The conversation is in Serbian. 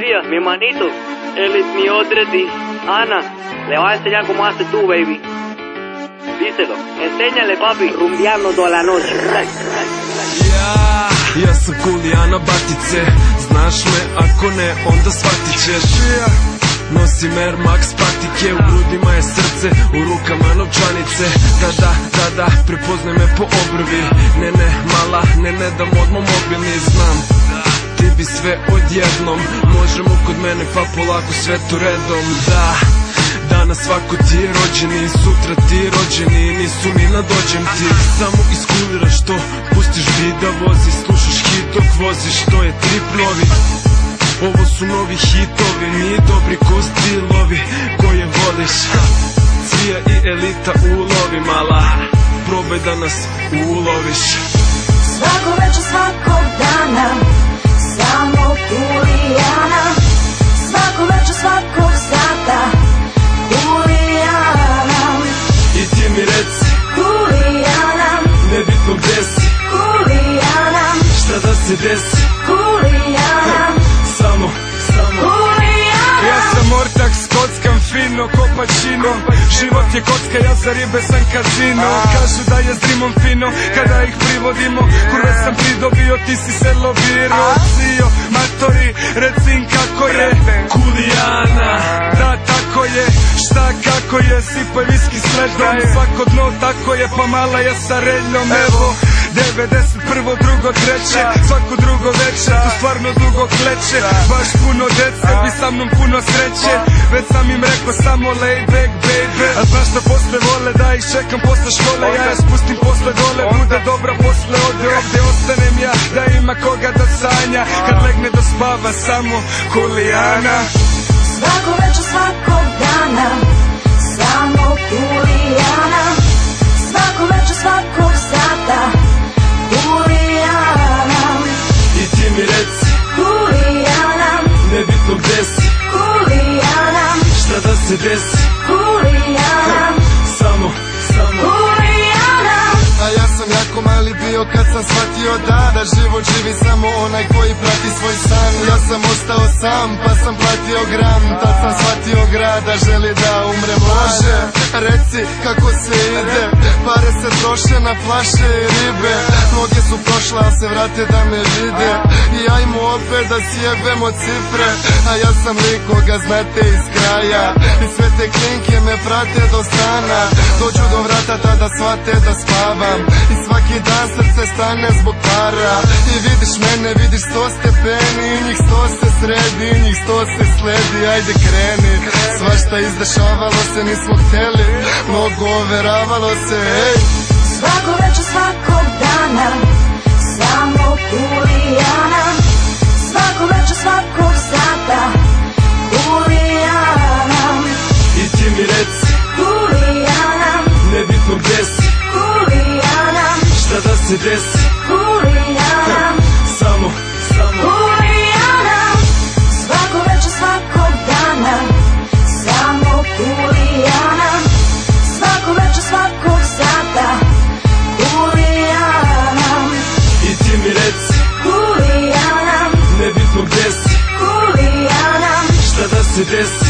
Tía, mi hermanito, él es mi odredi. Ana, le va a enseñar cómo haces tú, baby. Díselo, enséñale, papi, rumbeando toda la noche. Ja sam Kulijana Batice, znaš me, ako ne, onda shvatit ćeš. Nosim Air Max patike, u grudima je srce, u rukama novčanice. Da, prepoznaj me po obrvi. Ne, mala, ne dam odmah mobilni, znam. Ti bi sve odjednom, možemo kod mene pa polako sve tu redom. Da, danas svako ti je rođeni, sutra ti je rođeni, nisu ni na dođem ti. Samo iskuliraš to, pustiš beat da vozi, slušaš hit dok voziš, to je trip novi. Ovo su novi hitovi, nije dobri ko stilovi koje voliš. Cvija i Elita ulovi, mala, probaj da nas uloviš. Svako večer, svakog dana, samo Kulijana. Svako večer, svakog sata, Kulijana. I ti mi reci, Kulijana, nebitno gde si, Kulijana. šta da se desi, Kulijana, samo Kulijana. Ja sam ortak, skockam fino, kopačino. Život je kocka, ja za ribe sam kazino. Kažu da je s rimom fino, kada ih privodimo. Kurve sam pridobio, ti si se loviro. Cio, matori, recim kako je Kulijana. Da, tako je, šta kako je, sipaj viski s ledom. Svako dno tako je, pa mala je sa reljom. Evo, 91, drugo, treće, svako drugo večer, tu stvarno dugo kleče. Baš puno dece, bi sa mnom puno sreće. Već sam im rekao samo laid back baby. A znaš šta posle vole, da ih čekam posle škole. Ja je spustim posle dole, bude dobra posle ode. Ovdje ostanem ja, da ima koga da sanja. Kad legne da spava samo Kulijana. Svako večer, svakog dana, samo Kulijana. Svako večer, svakog sata, Kulijana. I ti mi reci, Kulijana, nebitno gde si, Kulijana. šta da se desi, Kulijana, samo Kulijana. A ja sam jako mali bio kad sam shvatio da život živi samo onaj koji prati svoj san. Ja sam ostao sam pa sam platio gram. Tad sam shvatio grada želi da umre. Može, reci kako se ide. Pare se troše na flaše i ribe. Mnoge su prošle a se vrate da me vide. I ajmo opet da sjebemo cifre. A ja sam lik koga znate iz kraja. I sve te klinke me prate do stana. Dođu do vrata tada shvate da spavam. I svaki dan srce stane zbog para. I vidiš mene, vidiš 100 stepeni. I njih 100 se sredi, i njih 100 se sledi. Ajde kreni, svašta izdešavalo se, nismo hteli. Mnogo overavalo se, ej. Svako večer, svakog dana, samo Kulijana. Svako večer, svakog sata, Kulijana. I ti mi reci, Kulijana, nebitno gde si, Kulijana. šta da se desi, Kulijana, samo Kulijana. Svako večer, svakog dana, samo Kulijana. Svako večer, svakog sata, Kulijana. I ti mi reci, Kulijana, nebitno gde si, Kulijana. šta da se desi,